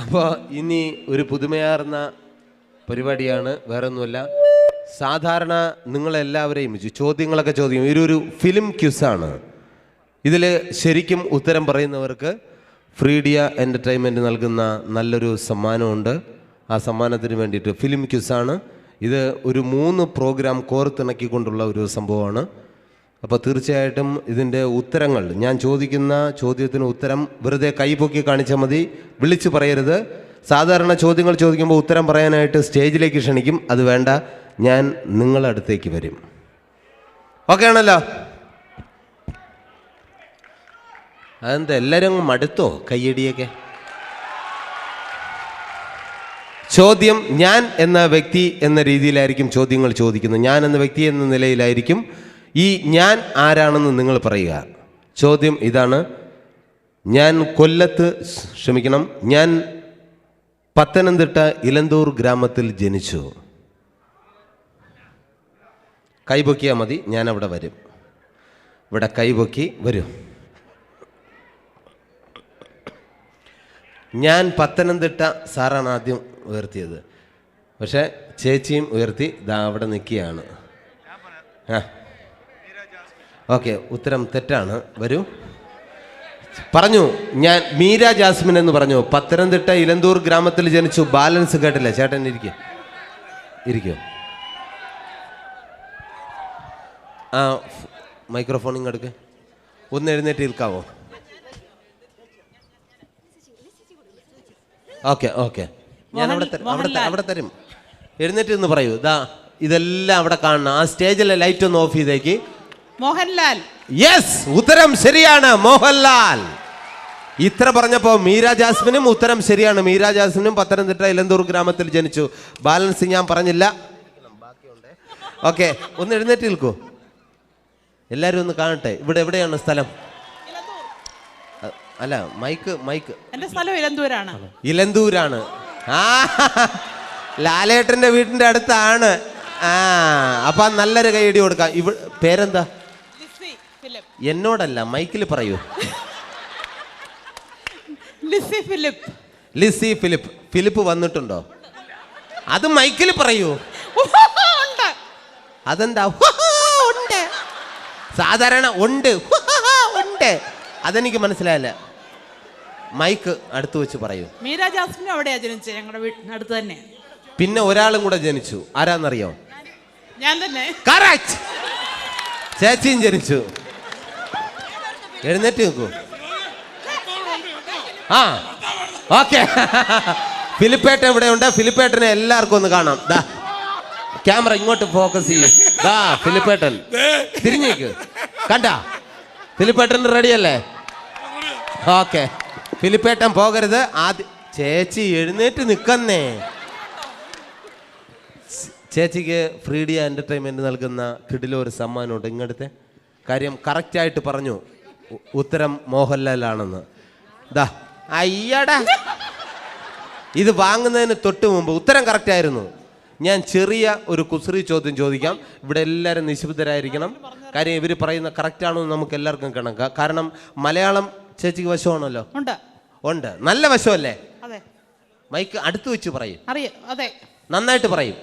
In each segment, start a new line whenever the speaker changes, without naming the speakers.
അപ്പോൾ ഇനി ഒരു പുതുമയാർന്ന പരിപാടിയാണ്, വേറൊന്നുമല്ല. സാധാരണ നിങ്ങളെല്ലാവരെയും ചോദ്യങ്ങളൊക്കെ ചോദിക്കും. ഇതൊരു ഫിലിം ക്യൂസാണ്. ഇതിൽ ശരിക്കും ഉത്തരം പറയുന്നവർക്ക് ഫ്രീഡിയ എൻ്റർടൈൻമെൻറ്റ് നൽകുന്ന നല്ലൊരു സമ്മാനമുണ്ട്. ആ സമ്മാനത്തിന് വേണ്ടിയിട്ട് ഫിലിം ക്യൂസാണ് ഇത്. ഒരു 3 പ്രോഗ്രാം കോർത്തിണക്കിക്കൊണ്ടുള്ള ഒരു സംഭവമാണ്. അപ്പോൾ തീർച്ചയായിട്ടും ഇതിൻ്റെ ഉത്തരങ്ങൾ, ഞാൻ ചോദിക്കുന്ന ചോദ്യത്തിന് ഉത്തരം വെറുതെ കൈപൊക്കി കാണിച്ചാൽ മതി, വിളിച്ച് പറയരുത്. സാധാരണ ചോദ്യങ്ങൾ ചോദിക്കുമ്പോൾ ഉത്തരം പറയാനായിട്ട് സ്റ്റേജിലേക്ക് ക്ഷണിക്കും. അത് വേണ്ട, ഞാൻ നിങ്ങളുടെ അടുത്തേക്ക് വരും. ഓക്കെ ആണല്ലോ? അതെന്താ എല്ലാവരും അങ്ങ് മടുത്തോ കയ്യടിയൊക്കെ? ചോദ്യം ഞാൻ എന്ന വ്യക്തി എന്ന രീതിയിലായിരിക്കും ചോദ്യങ്ങൾ ചോദിക്കുന്നത്. ഞാൻ എന്ന വ്യക്തി എന്ന നിലയിലായിരിക്കും. ഈ ഞാൻ ആരാണെന്ന് നിങ്ങൾ പറയുക. ചോദ്യം ഇതാണ്: ഞാൻ ഞാൻ പത്തനംതിട്ട ഇലന്തൂർ ഗ്രാമത്തിൽ ജനിച്ചു. കൈപൊക്കിയാൽ മതി, ഞാൻ അവിടെ വരും. ഇവിടെ കൈപൊക്കി വരും. ഞാൻ പത്തനംതിട്ട, സാറാണ് ആദ്യം ഉയർത്തിയത്, പക്ഷേ ചേച്ചിയും ഉയർത്തി, ദാ അവിടെ നിൽക്കുകയാണ്. ആ ഓക്കെ, ഉത്തരം തെറ്റാണ്. വരൂ. പറഞ്ഞു, ഞാൻ മീര ജാസ്മിൻ എന്ന് പറഞ്ഞു. പത്തനംതിട്ട ഇലന്തൂർ ഗ്രാമത്തിൽ ജനിച്ചു. ബാലൻസ് കേട്ടില്ല. ചേട്ടൻ ഇരിക്കോ. ആ മൈക്രോഫോൺ ഇങ്ങെടുക്ക്. ഒന്ന് എഴുന്നേറ്റ് ഇരിക്കാവോ? ഓക്കെ ഓക്കെ, ഞാൻ അവിടെ തരും. എഴുന്നേറ്റ് എന്ന് പറയൂ. ഇതാ ഇതെല്ലാം അവിടെ കാണണം. ആ സ്റ്റേജിലെ ലൈറ്റ് ഒന്ന് ഓഫ് ചെയ്തേക്ക്.
മോഹൻലാൽ.
യെസ്, ഉത്തരം ശരിയാണ്, മോഹൻലാൽ. ഇത്ര പറഞ്ഞപ്പോ മീര ജാസ്മിനും ഉത്തരം ശരിയാണ്. മീര ജാസ്മിനും പത്തനംതിട്ട ഇലന്തൂർ ഗ്രാമത്തിൽ ജനിച്ചു. ബാലൻസ് ഞാൻ പറഞ്ഞില്ല. ഓക്കെ, ഒന്ന് എഴുന്നേറ്റ് നിൽക്കൂ. എല്ലാരും ഒന്ന് കാണട്ടെ. ഇവിടെ എവിടെയാണ് സ്ഥലം? അല്ല, മൈക്ക്.
എന്റെ സ്ഥലം ഇലന്തൂരാണ്.
ഇലന്തൂരാണ്. ആ, ലാലേട്ടന്റെ വീടിന്റെ അടുത്താണ്. ആ, അപ്പൊ നല്ലൊരു കൈയടി കൊടുക്കാം. പേരെന്താ? എന്നോടല്ല, മൈക്കിൽ പറയൂ. ലിസി ഫിലിപ്പ്. ഫിലിപ്പ് വന്നിട്ടുണ്ടോ? അത് മൈക്കിൽ പറയൂ. അതെന്താ? ഉണ്ട്. സാധാരണ ഉണ്ട്. അതെനിക്ക് മനസ്സിലായില്ല. മൈക്ക് അടുത്ത് വെച്ച് പറയൂ.
മീര ജാസ്മിൻ അവിടെയാ ജനിച്ചത്, ഞങ്ങളുടെ വീടിനടുത്ത് തന്നെ.
പിന്നെ ഒരാളും കൂടെ ജനിച്ചു. ആരാന്നറിയോ?
ഞാൻ തന്നെ.
കറക്റ്റ്. ചേച്ചിയും ജനിച്ചു. എഴുന്നേറ്റ് നിൽക്കൂ. ആ ഓക്കെ. ഫിലിപ്പേട്ട ഇവിടെ ഉണ്ട്. ഫിലിപ്പേട്ടനെ എല്ലാവർക്കും ഒന്ന് കാണാം. ദാ ക്യാമറ ഇങ്ങോട്ട് ഫോക്കസ് ചെയ്യും. ദാ ഫിലിപ്പേട്ടൻ തിരിഞ്ഞേക്ക്. കണ്ട? ഫിലിപ്പേട്ടൻ റെഡിയല്ലേ? ഓക്കെ, ഫിലിപ്പേട്ടൻ പോകരുത്. ആദ്യം ചേച്ചി എഴുന്നേറ്റ് നിൽക്കുന്നേ. ചേച്ചിക്ക് ഫ്രീഡിയ എൻ്റർടൈൻമെൻറ്റ് നൽകുന്ന കിടിലൊരു സമ്മാനമുണ്ട്. ഇങ്ങടുത്തെ കാര്യം കറക്റ്റായിട്ട് പറഞ്ഞു. ഉത്തരം മോഹൻലാലാണെന്ന്. ദാ അയ്യടാ, ഇത് വാങ്ങുന്നതിന് തൊട്ട് മുമ്പ് ഉത്തരം കറക്റ്റായിരുന്നു. ഞാൻ ചെറിയ ഒരു കുസൃതി ചോദ്യം ചോദിക്കാം. ഇവിടെ എല്ലാവരും നിശബ്ദരായിരിക്കണം. കാര്യം ഇവർ പറയുന്ന കറക്റ്റാണോ എന്ന് നമുക്ക് എല്ലാവർക്കും കണക്കാം. കാരണം മലയാളം ചേച്ചിക്ക് വശമാണല്ലോ. ഉണ്ട്. നല്ല വശമല്ലേ? മൈക്ക് അടുത്ത് വെച്ച് പറയും. നന്നായിട്ട് പറയും.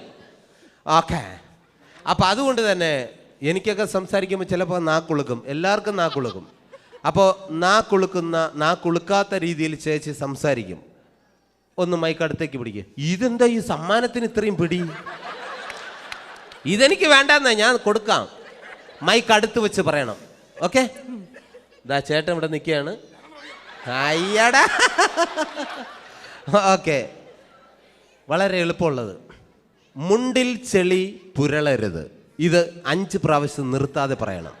ഓക്കെ. അപ്പം അതുകൊണ്ട് തന്നെ എനിക്കൊക്കെ സംസാരിക്കുമ്പോൾ ചിലപ്പോൾ നാക്കുളുക്കും. എല്ലാവർക്കും നാക്കുളുക്കും. അപ്പോൾ നാക്കുളുക്കാത്ത രീതിയിൽ ചേച്ചി സംസാരിക്കും. ഒന്ന് മൈക്ക് അടുത്തേക്ക് പിടിക്കുക. ഇതെന്താ ഈ സമ്മാനത്തിന് ഇത്രയും പിടി? ഇതെനിക്ക് വേണ്ടെന്നാ, ഞാൻ കൊടുക്കാം. മൈക്ക് അടുത്ത് വെച്ച് പറയണം. ഓക്കെ? ഇതാ ചേട്ടൻ ഇവിടെ നിൽക്കുകയാണ്. അയ്യടാ. ഓക്കെ, വളരെ എളുപ്പമുള്ളത്. മുണ്ടിൽ ചെളി പുരളരുത്. ഇത് 5 പ്രാവശ്യം നിർത്താതെ പറയണം.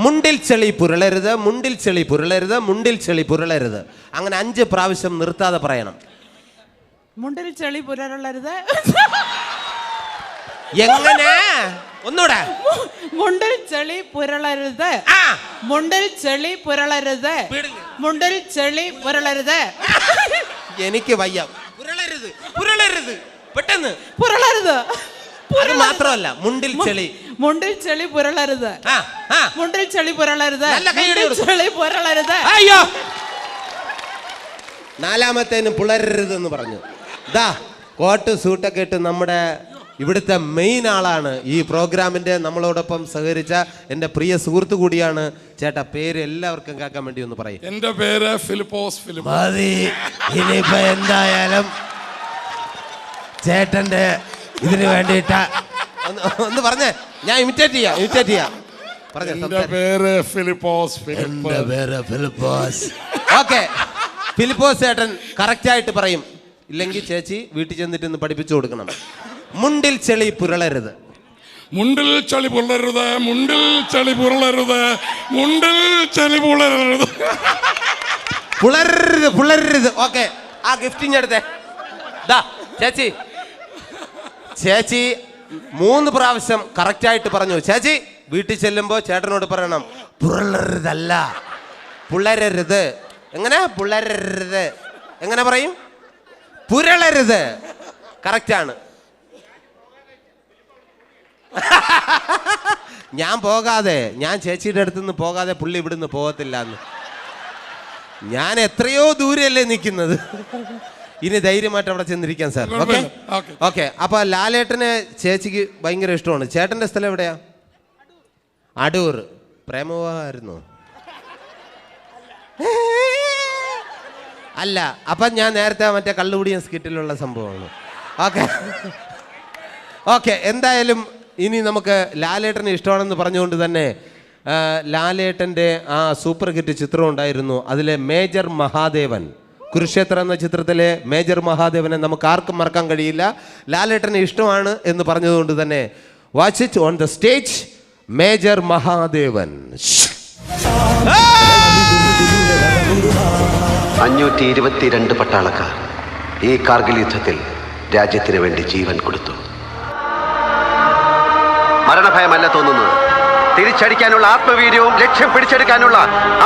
മുണ്ടിൽ ചെളി പുരളരുത്, മുണ്ടിൽ ചെളി പുരളരുത്, മുണ്ടിൽ ചെളി പുരളരുത്. അങ്ങനെ 5 പ്രാവശ്യം നിർത്താതെ പറയണം.
മുണ്ടിൽ ചെളി പുരളരുത്.
എങ്ങനെ? ഒന്നൂടെ.
മുണ്ടിൽ ചെളി പുരളരുത്. മുണ്ടിൽ ചെളി പുരളരുത്. മുണ്ടിൽ ചെളി പുരളരുത്.
എനിക്ക് വയ്യ. പുരളരുത് പെട്ടെന്ന്.
പുരളരുത്.
അത് മാത്രമല്ല, മുണ്ടിൽ ചെളി.
മുണ്ടിൽ ചെളി പുരളരുത്. മുണ്ടിൽ ചെളി പുരളരുത്. ചെളി പുരളരുത്.
അയ്യോ, നാലാമത്തേനും പുളരരുതെന്ന് പറഞ്ഞു. ദാ കോട്ട് സൂട്ടൊക്കെ ഇട്ട് നമ്മുടെ ഇവിടുത്തെ മെയിൻ ആളാണ് ഈ പ്രോഗ്രാമിൻ്റെ നമ്മളോടൊപ്പം സഹകരിച്ച എൻ്റെ പ്രിയ സുഹൃത്തു കൂടിയാണ്. ചേട്ടാ പേര് എല്ലാവർക്കും കേൾക്കാൻ വേണ്ടി ഒന്ന് പറയും.
എൻ്റെ പേര് ഫിലിപ്പോസ് ഫിലിപ്പ്.
മതി, ഇനിയിപ്പോൾ എന്തായാലും ചേട്ടൻ്റെ ഇതിന് വേണ്ടിയിട്ട ഒന്ന് പറഞ്ഞേ, ഞാൻ ഇമിറ്റേറ്റ് ചെയ്യാം.
എൻ്റെ പേര് ഫിലിപ്പോസ് ഫിലിപ്പ്.
ഫിലിപ്പോസ്. ഓക്കെ, ഫിലിപ്പോസ് ചേട്ടൻ കറക്റ്റായിട്ട് പറയും. ഇല്ലെങ്കിൽ ചേച്ചി വീട്ടിൽ ചെന്നിട്ട് ഒന്ന് പഠിപ്പിച്ചു കൊടുക്കണം. മുണ്ടിൽ ചെളി പുരളരുത്.
മുണ്ടിൽ ചളി പുരളരുത്. മുണ്ടിൽ ചളി പുരളരുത്. മുണ്ടിൽ ചളി പുരളരുത്.
പുളരരുത്. ഓക്കെ, ആ ഗിഫ്റ്റിങ് എടുത്തേ. ദാ ചേച്ചി 3 പ്രാവശ്യം കറക്റ്റായിട്ട് പറഞ്ഞു. ചേച്ചി വീട്ടിൽ ചെല്ലുമ്പോൾ ചേട്ടനോട് പറയണം പുരളരുതല്ല, പുളരരുത്. എങ്ങനെ? പുളരരുത്. എങ്ങനെ പറയും? പുരളരുത്. കറക്റ്റാണ്. ഞാൻ ചേച്ചിയുടെ അടുത്തുനിന്ന് പോകാതെ പുള്ളി ഇവിടുന്ന് പോകത്തില്ല എന്ന്. ഞാൻ എത്രയോ ദൂരെയല്ലേ നിൽക്കുന്നത്. ഇനി ധൈര്യമായിട്ട് അവിടെ ചെന്നിരിക്കാൻ സാർ. ഓക്കെ. അപ്പൊ ലാലേട്ടനെ ചേച്ചിക്ക് ഭയങ്കര ഇഷ്ടമാണ്. ചേട്ടന്റെ സ്ഥലം എവിടെയാ? അടൂർ. പ്രേമവിവാഹമായിരുന്നു? അല്ല. അപ്പൊ ഞാൻ നേരത്തെ മറ്റേ കള്ളുകുടിയൻ സ്കിറ്റിലുള്ള സംഭവമാണ്. ഓക്കെ. എന്തായാലും ഇനി നമുക്ക് ലാലേട്ടന് ഇഷ്ടമാണെന്ന് പറഞ്ഞുകൊണ്ട് തന്നെ ലാലേട്ടൻ്റെ ആ സൂപ്പർ ഹിറ്റ് ചിത്രം ഉണ്ടായിരുന്നു. അതിലെ മേജർ മഹാദേവൻ, കുരുക്ഷേത്ര എന്ന ചിത്രത്തിലെ മേജർ മഹാദേവനെ നമുക്ക് ആർക്കും മറക്കാൻ കഴിയില്ല. ലാലേട്ടന് ഇഷ്ടമാണ് എന്ന് പറഞ്ഞതുകൊണ്ട് തന്നെ watch it on the stage. Major Mahadevan.
522 പട്ടാളക്കാർ ഈ കാർഗിൽ യുദ്ധത്തിൽ രാജ്യത്തിന് വേണ്ടി ജീവൻ കൊടുത്തു. മരണഭയമല്ല തോന്നുന്നത്, തിരിച്ചടിക്കാനുള്ള ആത്മവീര്യവും ലക്ഷ്യം പിടിച്ചെടുക്കാനുള്ള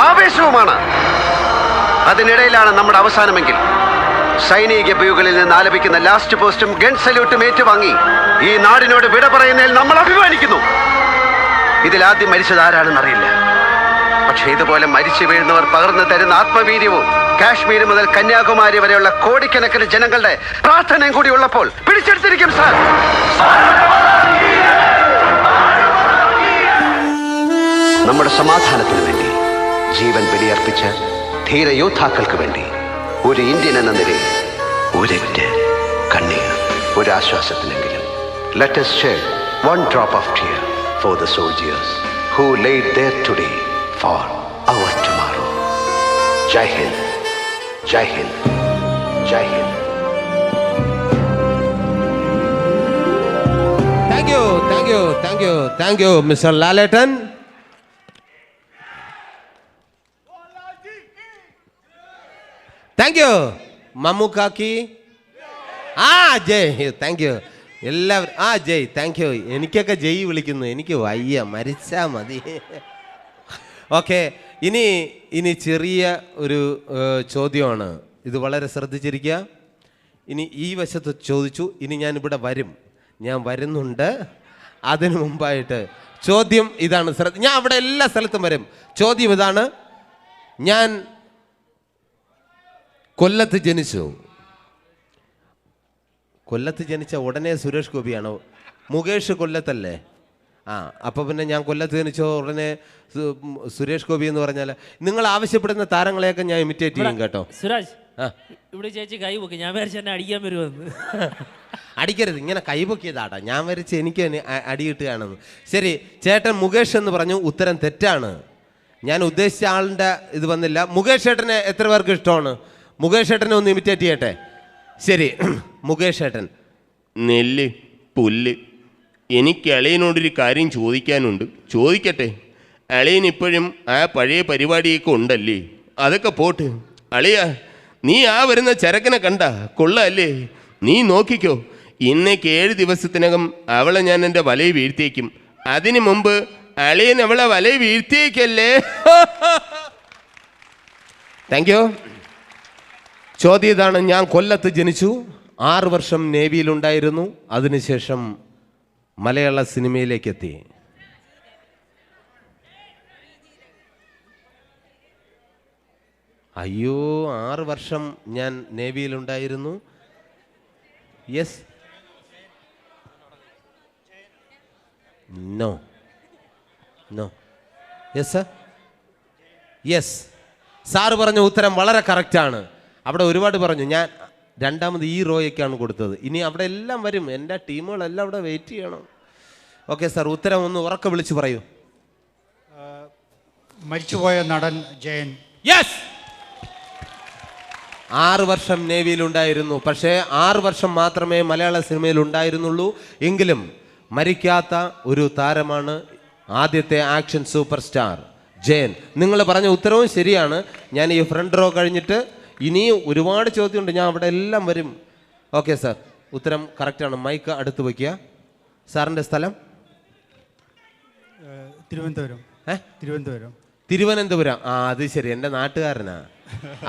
ആവേശവുമാണ്. അതിനിടയിലാണ് നമ്മുടെ അവസാനമെങ്കിൽ സൈനിക വ്യൂകളിൽ നിന്ന് ആലപിക്കുന്ന ലാസ്റ്റ് പോസ്റ്റും ഗൺ സല്യൂട്ടും ഏറ്റുവാങ്ങി ഈ നാടിനോട് വിട പറയുന്നതിൽ നമ്മൾ അഭിമാനിക്കുന്നു. ഇതിലാദ്യം മരിച്ചത് ആരാണെന്നറിയില്ല. പക്ഷെ ഇതുപോലെ മരിച്ചു വീഴുന്നവർ പകർന്നു തരുന്ന ആത്മവീര്യവും കാശ്മീർ മുതൽ കന്യാകുമാരി വരെയുള്ള കോടിക്കണക്കിന് ജനങ്ങളുടെ പ്രാർത്ഥനയും കൂടി ഉള്ളപ്പോൾ പിടിച്ചെടുത്തിരിക്കും സാർ. നമ്മുടെ സമാധാനത്തിന് വേണ്ടി ജീവൻ ബലിയർപ്പിച്ച ധീരയോദ്ധാക്കൾക്ക് വേണ്ടി ഒരു ഇന്ത്യൻ എന്ന നിലയിൽ ഒരൊറ്റ കണ്ണീർ, ഒരാശ്വാസത്തിനെങ്കിലും. Let us shed one drop of tear for the soldiers who laid there today for our tomorrow. Jai Hind, Jai Hind, Jai Hind.
Thank you, Mr. Laletan. Thank you മമ്മൂക്കാക്കി. ജയ്. താങ്ക് യു എല്ലാവരും. Jai. Thank you. എനിക്കൊക്കെ ജയ് വിളിക്കുന്നു. എനിക്ക് വയ്യ, മരിച്ചാ മതി. Okay, ഇനി ചെറിയ ഒരു ചോദ്യമാണ്. ഇത് വളരെ ശ്രദ്ധിച്ചിരിക്കുക. ഇനി ഈ വശത്ത് ചോദിച്ചു. ഇനി ഞാനിവിടെ ഞാൻ വരുന്നുണ്ട്. അതിനു മുമ്പായിട്ട് ചോദ്യം ഇതാണ്. ഞാൻ അവിടെ എല്ലാ സ്ഥലത്തും വരും. ചോദ്യം ഇതാണ്. ഞാൻ കൊല്ലത്ത് ജനിച്ച ഉടനെ സുരേഷ് ഗോപിയാണോ? മുകേഷ് കൊല്ലത്തല്ലേ? അപ്പോൾ പിന്നെ ഞാൻ കൊല്ലത്ത് ജനിച്ചോ ഉടനെ സുരേഷ് ഗോപി എന്ന് പറഞ്ഞാൽ നിങ്ങൾ ആവശ്യപ്പെടുന്ന താരങ്ങളെയൊക്കെ ഞാൻ ഇമിറ്റേറ്റ് ചെയ്യും കേട്ടോ.
സുരാജ്, ഇവിടെ ചേച്ചി കൈ പൊക്കി. ഞാൻ വരച്ച് എന്നെ അടിക്കാൻ വരുമെന്ന്.
അടിക്കരുത്, ഇങ്ങനെ കൈപൊക്കിയതാട്ടാ. ഞാൻ വരച്ച് എനിക്ക് അടി കിട്ടുകയാണെന്ന്. ശരി, ചേട്ടൻ മുകേഷ് എന്ന് പറഞ്ഞു. ഉത്തരം തെറ്റാണ്. ഞാൻ ഉദ്ദേശിച്ച ആളിൻ്റെ ഇത് വന്നില്ല. മുകേഷ് ചേട്ടനെ എത്ര പേർക്ക് ഇഷ്ടമാണ്? മുകേഷ് ചേട്ടനെ ഒന്ന് ഇമിറ്റേറ്റ് ചെയ്യട്ടെ. ശരി, മുകേഷ് ചേട്ടൻ.
നെല്ല് പുല്ല്. എനിക്ക് അളിയനോടൊരു കാര്യം ചോദിക്കാനുണ്ട്. ചോദിക്കട്ടെ? അളിയൻ ഇപ്പോഴും ആ പഴയ പരിപാടിയൊക്കെ ഉണ്ടല്ലേ? അതൊക്കെ പോട്ട് അളിയ, നീ വരുന്ന ചരക്കനെ കണ്ട കൊള്ളല്ലേ? നീ നോക്കിക്കോ, ഇന്നേക്ക് 7 ദിവസത്തിനകം അവളെ ഞാൻ എൻ്റെ വലയിൽ വീഴ്ത്തിയേക്കും. അതിനു മുമ്പ് അളിയൻ അവളെ വലയിൽ വീഴ്ത്തിയേക്കല്ലേ?
Thank you. ചോദ്യം ഇതാണ്. ഞാൻ കൊല്ലത്ത് ജനിച്ചു, 6 വർഷം നേവിയിലുണ്ടായിരുന്നു. അതിനുശേഷം മലയാള സിനിമയിലേക്ക് എത്തി. അയ്യോ 6 വർഷം ഞാൻ നേവിയിലുണ്ടായിരുന്നു. Yes, no, no, yes sir, yes. Sir പറഞ്ഞ ഉത്തരം വളരെ കറക്റ്റാണ്. അവിടെ ഒരുപാട് പറഞ്ഞു. ഞാൻ രണ്ടാമത് ഈ റോയൊക്കെയാണ് കൊടുത്തത്. ഇനി അവിടെ എല്ലാം വരും. എൻ്റെ ടീമുകളെല്ലാം അവിടെ വെയിറ്റ് ചെയ്യണം. ഓക്കെ സാർ, ഉത്തരം ഒന്ന് ഉറക്കെ വിളിച്ച് പറയൂ.
മരിച്ചുപോയ നടൻ ജയൻ.
യെസ്. 6 വർഷം നേവിയിലുണ്ടായിരുന്നു. പക്ഷേ 6 വർഷം മാത്രമേ മലയാള സിനിമയിൽ ഉണ്ടായിരുന്നുള്ളൂ. എങ്കിലും മരിക്കാത്ത ഒരു താരമാണ് ആദ്യത്തെ ആക്ഷൻ സൂപ്പർ സ്റ്റാർ ജയൻ. നിങ്ങൾ പറഞ്ഞ ഉത്തരവും ശരിയാണ്. ഞാൻ ഈ ഫ്രണ്ട് റോ കഴിഞ്ഞിട്ട് ഇനിയും ഒരുപാട് ചോദ്യമുണ്ട്. ഞാൻ അവിടെ എല്ലാം വരും. ഓക്കെ സാർ, ഉത്തരം കറക്റ്റാണ്. മൈക്ക് അടുത്ത് വയ്ക്കുക. സാറിൻ്റെ സ്ഥലം?
തിരുവനന്തപുരം. തിരുവനന്തപുരം.
തിരുവനന്തപുരം. ആ, അത് ശരി, എൻ്റെ നാട്ടുകാരനാ.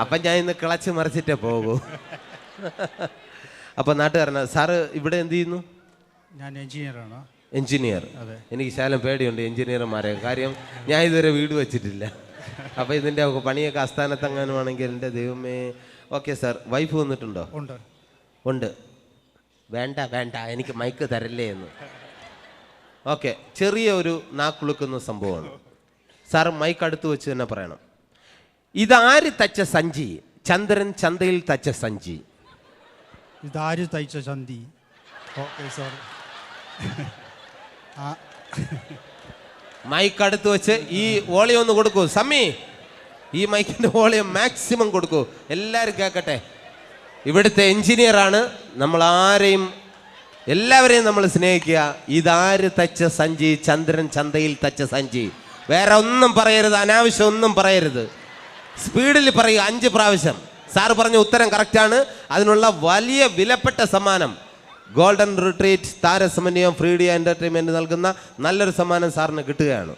അപ്പം ഞാൻ ഇന്ന് കിളച്ച് മറിച്ചിട്ടേ പോകൂ. അപ്പം നാട്ടുകാരനാ. സാറ് ഇവിടെ എന്ത് ചെയ്യുന്നു?
ഞാൻ എഞ്ചിനീയറാണ്.
എഞ്ചിനീയർ. എനിക്ക് ശാലം പേടിയുണ്ട് എഞ്ചിനീയർമാരെ. കാര്യം ഞാൻ ഇതുവരെ വീട് വെച്ചിട്ടില്ല. അപ്പോൾ ഇതിൻ്റെ പണിയൊക്കെ ആസ്ഥാനത്തെങ്ങാനുമാണെങ്കിൽ എൻ്റെ ദൈവമേ. ഓക്കെ സാർ, വൈഫ് വന്നിട്ടുണ്ടോ?
ഉണ്ട്.
ഉണ്ട്. വേണ്ട വേണ്ട, എനിക്ക് മൈക്ക് തരല്ലേ എന്ന്. ഓക്കെ, ചെറിയ ഒരു നാക്കുളുക്കുന്ന സംഭവമാണ്. സാർ മൈക്ക് അടുത്ത് വെച്ച് തന്നെ പറയണം. ഇതാര് തച്ച സഞ്ചി? ചന്ദ്രൻ ചന്തയിൽ തച്ച സഞ്ചി.
ഇതാര് തയ്ച്ച ചന്തി? Okay sir.
മൈക്ക് അടുത്ത് വെച്ച് ഈ വോളിയം ഒന്ന് കൊടുക്കൂ. സമ്മി, ഈ മൈക്കിൻ്റെ വോളിയം മാക്സിമം കൊടുക്കൂ, എല്ലാവരും കേൾക്കട്ടെ. ഇവിടുത്തെ എഞ്ചിനീയറാണ്. നമ്മൾ ആരെയും എല്ലാവരെയും നമ്മൾ സ്നേഹിക്കുക. ഇതാര് തച്ച സഞ്ചി? ചന്ദ്രൻ ചന്തയിൽ തച്ച സഞ്ചി. വേറെ ഒന്നും പറയരുത്, അനാവശ്യം ഒന്നും പറയരുത്. സ്പീഡിൽ പറയുക 5 പ്രാവശ്യം. സാറ് പറഞ്ഞ ഉത്തരം കറക്റ്റാണ്. അതിനുള്ള വലിയ വിലപ്പെട്ട സമ്മാനം ഗോൾഡൻ റിട്രീറ്റ് താരസമന്വയം ഫ്രീഡിയ എൻ്റർടൈൻമെൻറ്റ് നൽകുന്ന നല്ലൊരു സമ്മാനം സാറിന് കിട്ടുകയാണ്.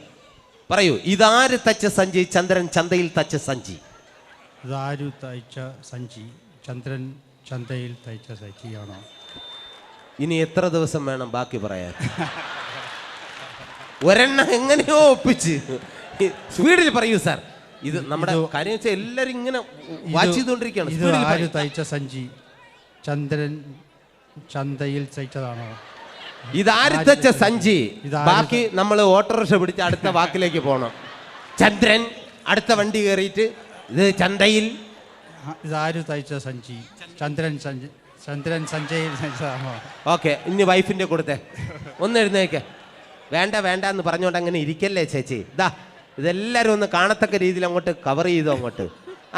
പറയൂ, ഇതാര് തച്ച സഞ്ചി? ചന്ദ്രൻ ചന്തയിൽ തച്ച സഞ്ചി.
ഇതാര് തയ്ച്ച സഞ്ചി? ചന്ദ്രൻ ചന്തയിൽ തയ്ച്ച സഞ്ചിയാണോ?
ഇനി എത്ര ദിവസം വേണം ബാക്കി പറയാൻ? ഒരെണ്ണം എങ്ങനെയോ ഒപ്പിച്ച് സ്പീഡിൽ പറയൂ സാർ. ഇത് നമ്മുടെ കാര്യം വെച്ചാൽ എല്ലാവരും ഇങ്ങനെ വാച്ച് ചെയ്തുകൊണ്ടിരിക്കുകയാണ്.
ഇത് ആര് തയ്ച്ച സഞ്ചി? ചന്ദ്രൻ ചന്തയിൽ തയ്ച്ചതാണോ?
ഇതാര് തച്ച സഞ്ചി? ബാക്കി നമ്മൾ ഓട്ടോറിക്ഷ പിടിച്ച് അടുത്ത വാക്കിലേക്ക് പോകണം. ചന്ദ്രൻ അടുത്ത വണ്ടി കയറിയിട്ട് ഇത് ചന്തയിൽ.
ഇതാര് തയ്ച്ച സഞ്ചി? ചന്ദ്രൻ ചന്ദ്രൻ സഞ്ചയിൽ തയ്ച്ചതാണോ?
ഓക്കെ, ഇനി വൈഫിൻ്റെ കൊടുത്തേ. ഒന്ന് എഴുന്നേക്ക്. വേണ്ട വേണ്ട എന്ന് പറഞ്ഞുകൊണ്ട് അങ്ങനെ ഇരിക്കല്ലേ ചേച്ചി. ഇതാ ഇതെല്ലാവരും ഒന്ന് കാണത്തക്ക രീതിയിൽ അങ്ങോട്ട് കവർ ചെയ്തു അങ്ങോട്ട്.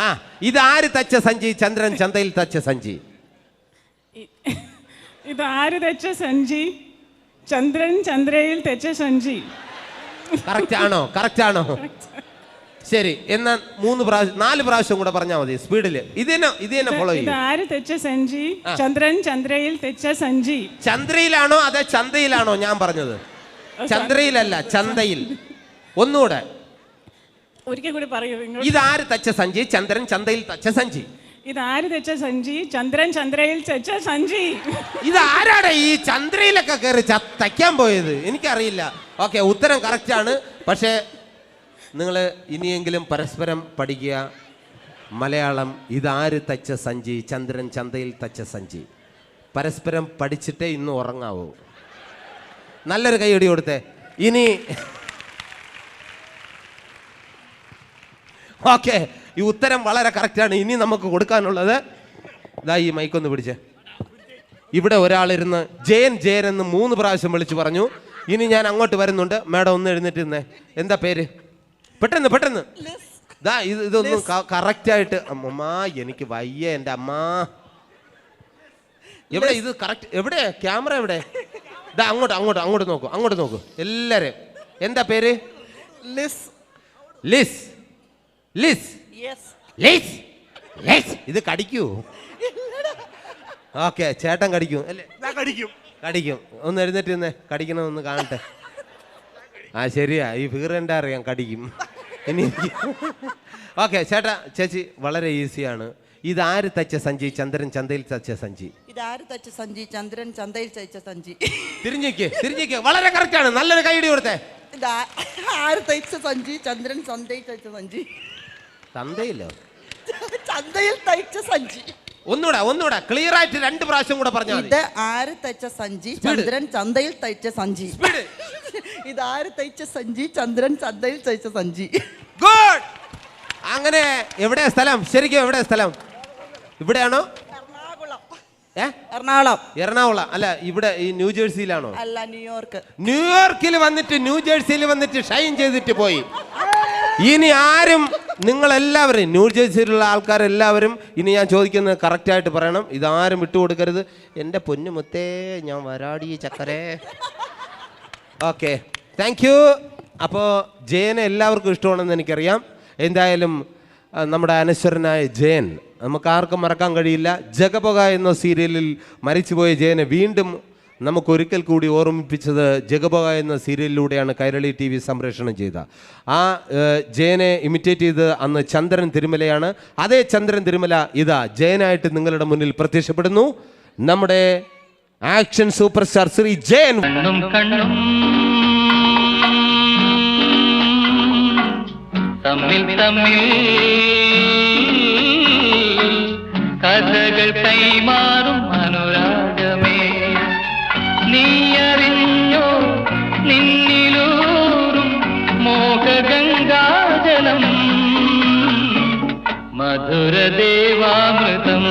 ആ, ഇതാര് തച്ച സഞ്ചി? ചന്ദ്രൻ ചന്തയിൽ തച്ച സഞ്ചി.
ഇതാര് തച്ച സഞ്ചി? ചന്ദ്രൻ ചന്ദ്രയിൽ തച്ച സഞ്ചി.
കറക്റ്റ് ആണോ? കറക്റ്റ് ആണോ? ശരി, എന്നാൽ 3 പ്രാവശ്യം 4 പ്രാവശ്യം കൂടെ പറഞ്ഞാൽ മതി സ്പീഡിൽ. ഇത് തന്നെ ഫോളോ ചെയ്യും.
ഇതാര് തച്ച സഞ്ചി? ചന്ദ്രൻ ചന്ദ്രയിൽ തച്ച സഞ്ചി.
ചന്ദ്രയിലാണോ അതെ ചന്തയിലാണോ ഞാൻ പറഞ്ഞത്? ചന്ദ്രയിലല്ല, ചന്തയിൽ. ഒന്നുകൂടെ
ഒരിക്കൽ കൂടി പറയൂ.
ഇതാര് തച്ച സഞ്ചി? ചന്ദ്രൻ ചന്തയിൽ തച്ച സഞ്ചി.
ഇതാര് തച്ച സഞ്ചി? ചന്ദ്രൻ ചന്ദ്രയിൽ തച്ച സഞ്ചി.
ഇതാരാടെ ഈ ചന്ദ്രയിലൊക്കെ കയറി തയ്ക്കാൻ പോയത്? എനിക്കറിയില്ല. ഓക്കെ, ഉത്തരം കറക്റ്റാണ്. പക്ഷേ നിങ്ങൾ ഇനിയെങ്കിലും പരസ്പരം പഠിക്കുക മലയാളം. ഇതാര് തച്ച സഞ്ചി? ചന്ദ്രൻ ചന്തയിൽ തച്ച സഞ്ചി. പരസ്പരം പഠിച്ചിട്ടേ ഇന്ന് ഉറങ്ങാവൂ. നല്ലൊരു കൈയടി കൊടുത്തേ. ഇനി ഓക്കെ, ഈ ഉത്തരം വളരെ കറക്റ്റാണ്. ഇനി നമുക്ക് കൊടുക്കാനുള്ളത് ഇതാ ഈ മൈക്കൊന്ന് പിടിച്ചേ. ഇവിടെ ഒരാളിരുന്ന് ജയൻ ജയൻ എന്ന് 3 പ്രാവശ്യം വിളിച്ചു പറഞ്ഞു. ഇനി ഞാൻ അങ്ങോട്ട് വരുന്നുണ്ട്. മാഡം ഒന്ന് എഴുന്നേറ്റ് നിന്നേ. എന്താ പേര്? പെട്ടെന്ന് പെട്ടെന്ന്. ഇതാ ഇതൊന്നും കറക്റ്റായിട്ട്. അമ്മ എനിക്ക് വയ്യ എൻ്റെ അമ്മ. എവിടെ ഇത് കറക്റ്റ്? എവിടെ ക്യാമറ? എവിടെ? ഇതാ അങ്ങോട്ട് അങ്ങോട്ട് അങ്ങോട്ട് നോക്കൂ, അങ്ങോട്ട് നോക്കൂ എല്ലാവരും. എന്താ പേര്?
Liz.
Liz. Liz. Liz. Liz. ഇത് കടിക്കൂ? ഓക്കെ, ചേട്ടൻ കടിക്കും അല്ലേ? കടിക്കും. കടിക്കും. ഒന്ന് എഴുന്നേറ്റ് നിന്നേ. കടിക്കണമെന്ന് കാണട്ടെ. ആ ശരിയാ, ഈ ഫിഗർ എന്താ അറിയാം, കടിക്കും. ഇനി ഓക്കെ ചേട്ടാ ചേച്ചി, വളരെ ഈസിയാണ്. ഇതാര് തച്ച സഞ്ചി? ചന്ദ്രൻ ചന്തയിൽ തച്ച സഞ്ചി.
ഇതാര് തച്ച സഞ്ചി? ചന്ദ്രൻ ചന്തയിൽ തയ്ച്ച സഞ്ചി.
തിരിഞ്ഞേക്ക്. വളരെ കറക്റ്റാണ്. നല്ലൊരു കൈയടി കൊടുത്തേ.
ആര് തയ്ച്ച സഞ്ചി? ചന്ദ്രൻ ചന്തയിൽ തയ്ച്ച സഞ്ചി.
തന്തയില്ലോ?
ചന്തയിൽ തയ്ച്ച സഞ്ചി.
ഒന്നുകൂടെ ക്ലിയർ ആയിട്ട് 2 പ്രാവശ്യം കൂടെ പറഞ്ഞാൽ
ഇത് ആര് തയ്ച്ച സഞ്ചി? ചന്ദ്രൻ ചന്തയിൽ തയ്ച്ച സഞ്ചി. ഇത് ആര് തയ്ച്ച സഞ്ചി? ചന്ദ്രൻ ചന്തയിൽ തയ്ച്ച സഞ്ചി.
ഗുഡ്. അങ്ങനെ എവിടെയാ സ്ഥലം? ശരിക്കും എവിടെയാ സ്ഥലം? ഇവിടെയാണോ? എറണാകുളം അല്ല, ഇവിടെ ഈ ന്യൂജേഴ്സിയിലാണോ?
അല്ല, ന്യൂയോർക്ക്.
ന്യൂജേഴ്സിയിൽ വന്നിട്ട് ഷൈൻ ചെയ്തിട്ട് പോയി. ഇനി ആരും നിങ്ങളെല്ലാവരും ന്യൂജേഴ്സിയിലുള്ള ആൾക്കാരെല്ലാവരും ഇനി ഞാൻ ചോദിക്കുന്നത് കറക്റ്റായിട്ട് പറയണം. ഇതാരും വിട്ടുകൊടുക്കരുത്. എൻ്റെ പൊന്നുമുത്തേ, ഞാൻ വരാടി ചക്കരേ. Okay, thank you. അപ്പോൾ ജയനെ എല്ലാവർക്കും ഇഷ്ടമാണെന്ന് എനിക്കറിയാം. എന്തായാലും നമ്മുടെ അനശ്വരനായ ജയൻ നമുക്ക് ആർക്കും മറക്കാൻ കഴിയില്ല. ജഗപൊക എന്ന സീരിയലിൽ മരിച്ചുപോയ ജയനെ വീണ്ടും നമുക്കൊരിക്കൽ കൂടി ഓർമ്മിപ്പിച്ചത് ജഗപൊക എന്ന സീരിയലിലൂടെയാണ് കൈരളി TV സംപ്രേഷണം ചെയ്ത. ആ ജയനെ ഇമിറ്റേറ്റ് ചെയ്ത് അന്ന് ചന്ദ്രൻ തിരുമലയാണ്. അതേ ചന്ദ്രൻ തിരുമല ഇതാ ജയനായിട്ട് നിങ്ങളുടെ മുന്നിൽ പ്രത്യക്ഷപ്പെടുന്നു. നമ്മുടെ action super star Shri Jayan.
കഥകൾ കൈമാറും അനുരാഗമേ, നീയറിഞ്ഞോ നിന്നിലൂറും മോഹഗംഗാജലം, മധുരദേവാമൃതം,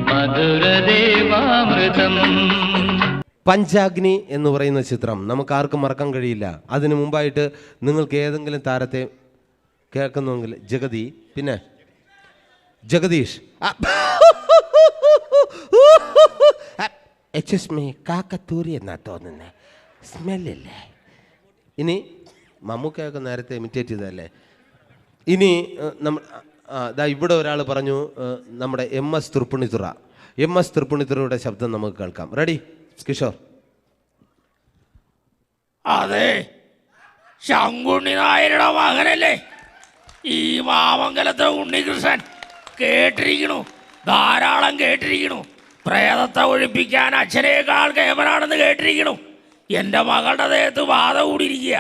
മധുരദേവാമൃതം.
പഞ്ചാഗ്നി എന്ന് പറയുന്ന ചിത്രം നമുക്ക് ആർക്കും മറക്കാൻ കഴിയില്ല. അതിനു മുമ്പായിട്ട് നിങ്ങൾക്ക് ഏതെങ്കിലും താരത്തെ കേൾക്കുന്നുവെങ്കിൽ ജഗതി, പിന്നെ ജഗദീഷ്, കാക്കത്തൂരി എന്നാ തോന്നുന്നേ, സ്മെല്ലേ. ഇനി മമ്മൂക്കയൊക്കെ നേരത്തെ ഇമിറ്റേറ്റ് ചെയ്തതല്ലേ. ഇനി ഇവിടെ ഒരാൾ പറഞ്ഞു, നമ്മുടെ MS തൃപ്പുണിത്തുറയുടെ ശബ്ദം നമുക്ക് കേൾക്കാം. റെഡി കിഷോർ?
അതെ, ശങ്കുണ്ണി നായരുടെ മകനല്ലേ ഈ മാമംഗലത്തെ ഉണ്ണികൃഷ്ണൻ. കേട്ടിരിക്കണു, ധാരാളം കേട്ടിരിക്കണു. പ്രേതത്തെ ഒഴിപ്പിക്കാൻ അച്ഛനേക്കാൾ കേമനാണെന്ന് കേട്ടിരിക്കണു. എൻ്റെ മകളുടെ ദേഹത്ത് ബാധ കൂടിയിരിക്കുക.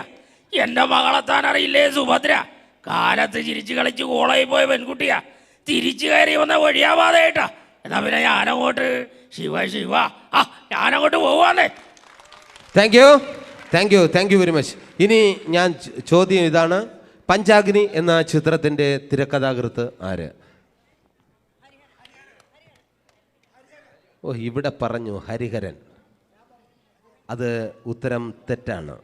എൻ്റെ മകളെത്താൻ അറിയില്ലേ സുഭദ്ര? കാലത്ത് ചിരിച്ചു കളിച്ച് കോളയിൽ പോയ പെൺകുട്ടിയാ. തിരിച്ചു കയറി വന്ന വഴിയാവാതേട്ടാ. എന്നാ പിന്നെ ഞാനങ്ങോട്ട് ശിവ ഞാനങ്ങോട്ട് പോവാന്നേ.
Thank you very much. ഇനി ഞാൻ ചോദ്യം ഇതാണ്, പഞ്ചാഗ്നി എന്ന ചിത്രത്തിൻ്റെ തിരക്കഥാകൃത്ത് ആര്? ഇവിടെ പറഞ്ഞു ഹരിഹരൻ. അത് ഉത്തരം തെറ്റാണ്.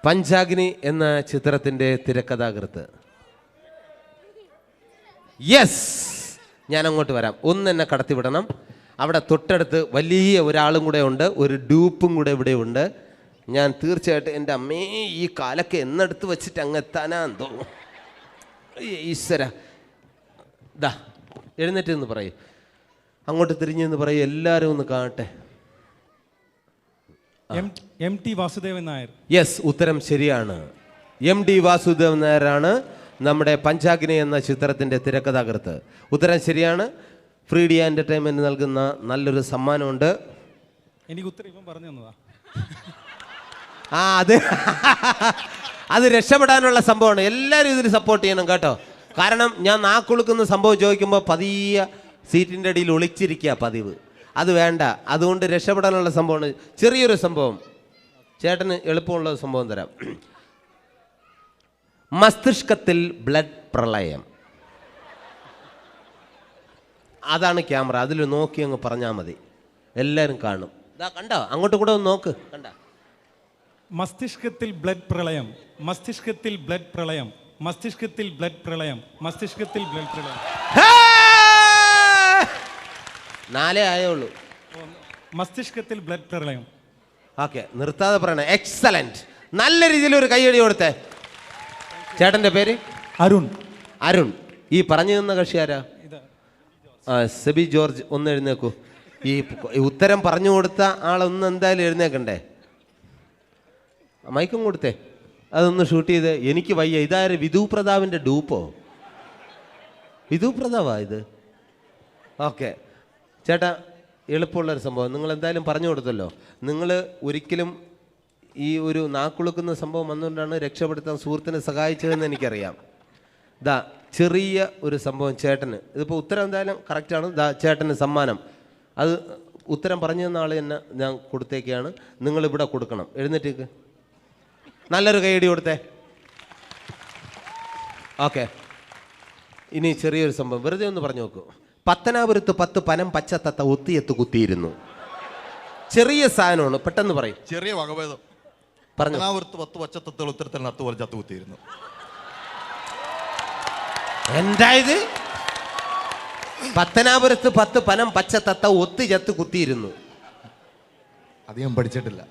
പഞ്ചാഗ്നി എന്ന ചിത്രത്തിൻ്റെ തിരക്കഥാകൃത്ത്, യെസ്, ഞാൻ അങ്ങോട്ട് വരാം. ഒന്ന് എന്നെ കടത്തിവിടണം. അവിടെ തൊട്ടടുത്ത് വലിയ ഒരാളും കൂടെ ഉണ്ട്, ഒരു ഡൂപ്പും കൂടെ ഇവിടെ ഉണ്ട്. ഞാൻ തീർച്ചയായിട്ടും എൻ്റെ അമ്മേ ഈ കാലൊക്കെ എന്നെടുത്ത് വെച്ചിട്ട് അങ്ങ് എത്താനാ എന്തോ. ഈശ്വര, ദാ എഴുന്നേറ്റ് എന്ന് പറയും, അങ്ങോട്ട് തിരിഞ്ഞെന്ന് പറയും, എല്ലാവരും ഒന്ന് കാണട്ടെ.
MT വാസുദേവൻ നായർ.
യെസ്, ഉത്തരം ശരിയാണ്. MD വാസുദേവൻ നായരാണ് നമ്മുടെ പഞ്ചാഗ്നി എന്ന ചിത്രത്തിൻ്റെ തിരക്കഥാകൃത്ത്. ഉത്തരം ശരിയാണ്. ഫ്രീ ഡി എൻ്റർടൈൻമെൻറ്റ് നൽകുന്ന നല്ലൊരു സമ്മാനമുണ്ട്.
എനിക്ക് ഉത്തരം ഇവൻ പറഞ്ഞു തന്നതാ.
അത് രക്ഷപ്പെടാനുള്ള സംഭവമാണ്. എല്ലാവരും ഇതിന് സപ്പോർട്ട് ചെയ്യണം കേട്ടോ. കാരണം ഞാൻ നാക്കുളുക്കുന്ന സംഭവം ചോദിക്കുമ്പോൾ പതിയെ സീറ്റിൻ്റെ അടിയിൽ ഒളിച്ചിരിക്കുക പതിവ്. അത് വേണ്ട. അതുകൊണ്ട് രക്ഷപ്പെടാനുള്ള സംഭവമാണ്. ചെറിയൊരു സംഭവം, ചേട്ടന് എളുപ്പമുള്ള സംഭവം തരാം. മസ്തിഷ്കത്തിൽ ബ്ലഡ് പ്രളയം, അതാണ് ക്യാമറ. അതിൽ നോക്കി അങ്ങ് പറഞ്ഞാൽ മതി, എല്ലാവരും കാണും. ഇതാ കണ്ടോ, അങ്ങോട്ട് കൂടെ ഒന്ന് നോക്ക്. കണ്ട,
മസ്തിഷ്കത്തിൽ ബ്ലഡ് പ്രളയം, മസ്തിഷ്കത്തിൽ ബ്ലഡ് പ്രളയം, മസ്തിഷ്കത്തിൽ ബ്ലഡ് പ്രളയം, മസ്തിഷ്കത്തിൽ ബ്ലഡ് പ്രളയം.
4 ആയുള്ളൂ.
മസ്തിഷ്കത്തിൽ ബ്ലഡ് പ്രളയം.
ഓക്കെ, നിർത്താതെ പറയണേ. എക്സലന്റ്. നല്ല രീതിയിൽ ഒരു കൈയടി കൊടുത്തേ. ചേട്ടൻ്റെ പേര്? അരുൺ. ഈ പറഞ്ഞു തന്ന കക്ഷി ആരാ? സെബി ജോർജ്. ഒന്ന് എഴുന്നേക്കൂ. ഈ ഉത്തരം പറഞ്ഞു കൊടുത്ത ആളൊന്ന് എന്തായാലും എഴുന്നേക്കണ്ടേ? മൈക്കും കൊടുത്തേ, അതൊന്ന് ഷൂട്ട് ചെയ്ത്. എനിക്ക് വയ്യ. ഇതാര്? വിധു പ്രതാപിൻ്റെ ഡൂപ്പോ? വിധു പ്രതാപാ ഇത്? ഓക്കെ ചേട്ടാ, എളുപ്പമുള്ളൊരു സംഭവം നിങ്ങൾ എന്തായാലും പറഞ്ഞു കൊടുത്തല്ലോ. നിങ്ങൾ ഒരിക്കലും ഈ ഒരു നാക്കുളുക്കുന്ന സംഭവം വന്നുകൊണ്ടാണ് രക്ഷപ്പെടുത്താൻ സുഹൃത്തിനെ സഹായിച്ചതെന്ന് എനിക്കറിയാം. ദാ ചെറിയ ഒരു സംഭവം ചേട്ടന്, ഇതിപ്പോൾ ഉത്തരം എന്തായാലും കറക്റ്റാണ്. ദാ ചേട്ടന് സമ്മാനം. അത് ഉത്തരം പറഞ്ഞു തന്ന ആൾ തന്നെ ഞാൻ കൊടുത്തേക്കാണ്. നിങ്ങളിവിടെ കൊടുക്കണം. എഴുന്നേറ്റേക്ക്, നല്ലൊരു കൈയടി കൊടുത്തേ. ഓക്കെ, ഇനി ചെറിയൊരു സംഭവം വെറുതെ ഒന്ന് പറഞ്ഞു നോക്കൂ. പത്തനാപുരത്ത് 10 പനം പച്ചത്തത്ത ഒത്തിയെത്ത് കുത്തിയിരുന്നു. ചെറിയ സാധനമാണ്, പെട്ടെന്ന് പറയും.
ചെറിയ വകഭേദം.
പറഞ്ഞു.
10 പച്ചത്തത്തുകൾ ഉത്തരത്തിൽ നത്ത് പോലെ ചത്തു കുത്തിയിരുന്നു.
എന്തായത്? പത്തനാപുരത്ത് 10 പനം പച്ചത്തത്ത ഒത്തി ചത്ത് കുത്തിയിരുന്നു.
അധികം പഠിച്ചിട്ടില്ല.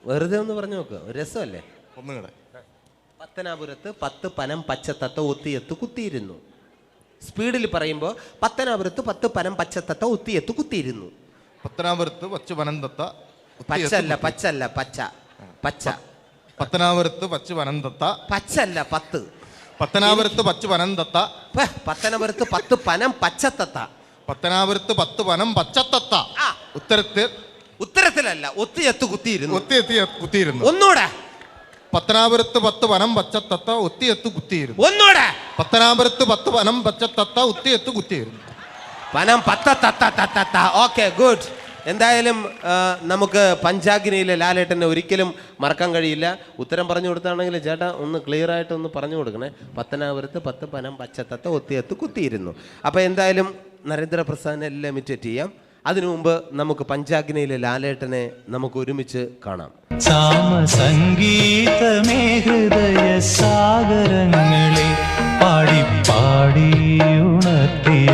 വെറുതെ ഒന്ന് പറഞ്ഞു നോക്കുക, രസമല്ലേ?
ഒന്നുകൂടെ.
പത്തനാപുരത്ത് 10 പനം പച്ചത്തത്ത ഒത്തിയെത്ത് കുത്തിയിരുന്നു. സ്പീഡിൽ പറയുമ്പോൾ പത്തനാപുരത്ത് 10 പനം പച്ചത്തത്ത ഒത്തിയെത്ത് കുത്തിയിരുന്നു.
പത്തനാപുരത്ത് പച്ച പനം തത്ത
പച്ചല്ല പച്ചല്ല പച്ച പച്ച.
പത്തനാപുരത്ത് പച്ച പനം തത്ത
പച്ചല്ല 10.
പത്തനാപുരത്ത് പച്ച പനം തത്ത.
പത്തനാപുരത്ത് 10 പനം പച്ചത്തത്ത.
പത്തനാപുരത്ത് 10 പനം പച്ചത്തത്ത
ഉത്തരത്തിലല്ല ഒത്തിയെത്ത് കുത്തിയിരുന്നു.
ഒത്തിയെത്തി കുത്തിയിരുന്നു.
ഒന്നൂടെ.
പത്തനാപുരത്ത് 10 പനം പച്ചത്തത്ത ഒത്തിയെത്ത് കുത്തിയിരുന്നു.
ഒന്നൂടെ.
പത്തനാപുരത്ത് 10 പനം പച്ചത്തത്ത ഒത്തിയെത്ത് കുത്തിയിരുന്നു.
പനം പത്തത്തത്ത. Okay, good. എന്തായാലും നമുക്ക് പഞ്ചാഗ്നിയിലെ ലാലേട്ടനെ ഒരിക്കലും മറക്കാൻ കഴിയില്ല. ഉത്തരം പറഞ്ഞു കൊടുത്താണെങ്കിൽ ചേട്ടാ ഒന്ന് ക്ലിയർ ആയിട്ട് ഒന്ന് പറഞ്ഞു കൊടുക്കണേ. പത്തനാപുരത്ത് 10 പനം പച്ചത്തത്ത ഒത്തിയെത്ത് കുത്തിയിരുന്നു. അപ്പോൾ എന്തായാലും നരേന്ദ്രപ്രസാദിനെ എല്ലാം ഇമിറ്റേറ്റ് ചെയ്യാം. അതിനു മുമ്പ് നമുക്ക് പഞ്ചാഗ്നിയിലെ ലാലേട്ടനെ നമുക്ക് ഒരുമിച്ച് കാണാം.
സാമസംഗീതമേ ഹൃദയ സാഗരങ്ങളെ പാടി പാടി ഉണർത്തിയ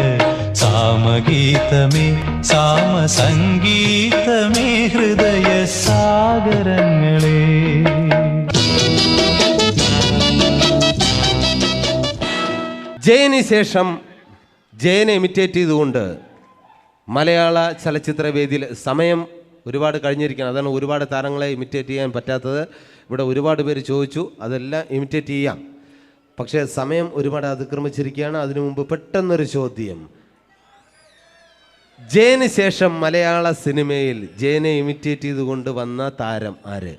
സാമഗീതമേ സാമസംഗീതമേ ഹൃദയ സാഗരങ്ങളെ.
ജയന് ശേഷം ജയനെ ഇമിറ്റേറ്റ് ചെയ്തുകൊണ്ട് മലയാള ചലച്ചിത്ര വേദിയിൽ സമയം ഒരുപാട് കഴിഞ്ഞിരിക്കുകയാണ്. അതാണ് ഒരുപാട് താരങ്ങളെ ഇമിറ്റേറ്റ് ചെയ്യാൻ പറ്റാത്തത്. ഇവിടെ ഒരുപാട് പേര് ചോദിച്ചു, അതെല്ലാം ഇമിറ്റേറ്റ് ചെയ്യാം. പക്ഷേ സമയം ഒരുപാട് അതിക്രമിച്ചിരിക്കുകയാണ്. അതിനു മുമ്പ് പെട്ടെന്നൊരു ചോദ്യം. ജയന് ശേഷം മലയാള സിനിമയിൽ ജയനെ ഇമിറ്റേറ്റ് ചെയ്തുകൊണ്ട് വന്ന താരം ആര്?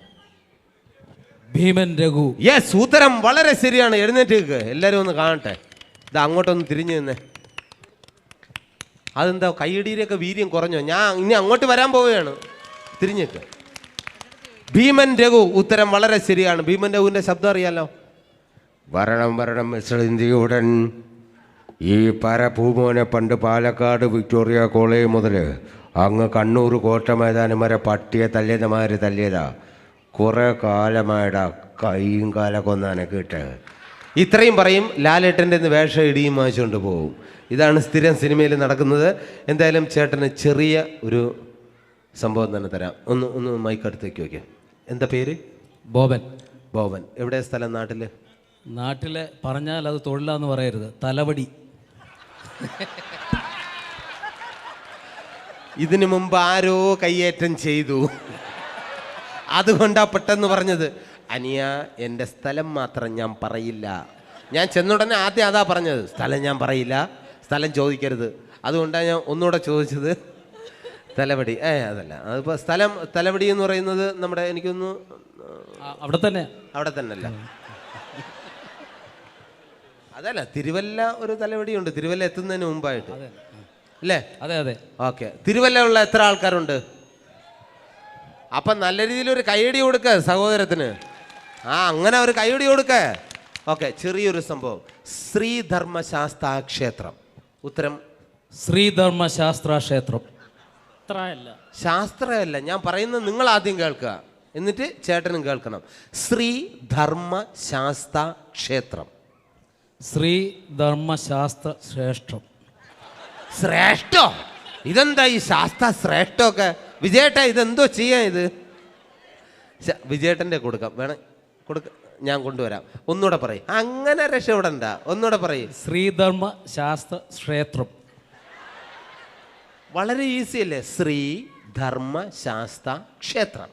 ഭീമൻ രഘു.
യെസ്, ഉത്തരം വളരെ ശരിയാണ്. എഴുന്നേറ്റേക്ക്, എല്ലാവരും ഒന്ന് കാണട്ടെ. ഇത് അങ്ങോട്ടൊന്ന് തിരിഞ്ഞു നിന്നേ. അതെന്താ കൈയടിയിലൊക്കെ വീര്യം കുറഞ്ഞോ? ഞാൻ ഇനി അങ്ങോട്ട് വരാൻ പോവുകയാണ്. തിരിഞ്ഞേക്ക്. ഭീമൻ രഘു, ഉത്തരം വളരെ ശരിയാണ്. ഭീമൻ രഘുവിൻ്റെ ശബ്ദം അറിയാലോ. വരണം വരണം മിസ്റ്റർ ഇന്ത്യയുടൻ ഈ പരഭൂമോനെ പണ്ട് പാലക്കാട് വിക്ടോറിയ കോളേജ് മുതൽ അങ്ങ് കണ്ണൂർ കോട്ട മൈതാനം വരെ പട്ടിയെ തല്ലിയതമാര് തല്ലിയതാ. കുറേ കാലമായിടാ കൈയും കാലൊക്കെ ഒന്ന് അനക്കിട്ട്. ഇത്രയും പറയും. ലാലേട്ടൻ്റെ വേഷം ഇടിയും വാങ്ങിച്ചുകൊണ്ട് പോകും. ഇതാണ് സ്ഥിരം സിനിമയിൽ നടക്കുന്നത്. എന്തായാലും ചേട്ടന് ചെറിയ ഒരു സംഭവം തന്നെ തരാം. ഒന്ന് മൈക്ക് അടുത്തേക്ക് വയ്ക്കാം. എന്താ പേര്?
ബോബൻ.
ബോബൻ. എവിടെ സ്ഥലം? നാട്ടില്?
നാട്ടിലെ പറഞ്ഞാൽ അത് തൊഴിലാന്ന് പറയരുത്, തലവടി.
ഇതിനു മുമ്പ് ആരോ കയ്യേറ്റം ചെയ്തു, അതുകൊണ്ടാ പെട്ടെന്ന് പറഞ്ഞത്. അനിയ, എൻ്റെ സ്ഥലം മാത്രം ഞാൻ പറയില്ല. ഞാൻ ചെന്നുടനെ ആദ്യം അതാ പറഞ്ഞത്, സ്ഥലം ഞാൻ പറയില്ല, സ്ഥലം ചോദിക്കരുത്. അതുകൊണ്ടാണ് ഞാൻ ഒന്നുകൂടെ ചോദിച്ചത്. തലവടി അതല്ല, അതിപ്പോൾ സ്ഥലം തലവടി എന്ന് പറയുന്നത് നമ്മുടെ എനിക്കൊന്ന്
അവിടെ തന്നെ
അല്ല, അതല്ല, തിരുവല്ല ഒരു തലവടിയുണ്ട്, തിരുവല്ല എത്തുന്നതിന് മുമ്പായിട്ട് അല്ലേ?
അതെ അതെ.
ഓക്കെ, തിരുവല്ല ഉള്ള എത്ര ആൾക്കാരുണ്ട്? അപ്പം നല്ല രീതിയിൽ ഒരു കൈയടി കൊടുക്ക സഹോദരത്തിന്. അങ്ങനെ ഒരു കൈയടി കൊടുക്ക. ഓക്കെ, ചെറിയൊരു സംഭവം. ശ്രീധർമ്മശാസ്ത്ര ക്ഷേത്രം. ഉത്തരം
ശ്രീധർമ്മശാസ്ത്ര ക്ഷേത്രം.
ശാസ്ത്രമല്ല, ഞാൻ പറയുന്നത് നിങ്ങൾ ആദ്യം കേൾക്കുക, എന്നിട്ട് ചേട്ടനും കേൾക്കണം. ശ്രീധർമ്മശാസ്ത്ര ക്ഷേത്രം.
ശ്രീധർമ്മശാസ്ത്ര ശ്രേഷ്ഠം.
ശ്രേഷ്ഠോ? ഇതെന്താ ഈ ശാസ്ത്ര ശ്രേഷ്ഠമൊക്കെ? വിജയേട്ട ഇതെന്തോ ചെയ്യാൻ ഇത്? വിജയേട്ടൻ്റെ കൊടുക്കാം, വേണം കൊടുക്ക, ഞാൻ കൊണ്ടുവരാം. ഒന്നുകൂടെ പറയും. അങ്ങനെ രക്ഷപ്പെടണ്ട, ഒന്നുകൂടെ പറയും.
ശ്രീധർമ്മശാസ്ത്ര ക്ഷേത്രം.
വളരെ ഈസി അല്ലേ? ശ്രീധർമ്മശാസ്ത്ര ക്ഷേത്രം.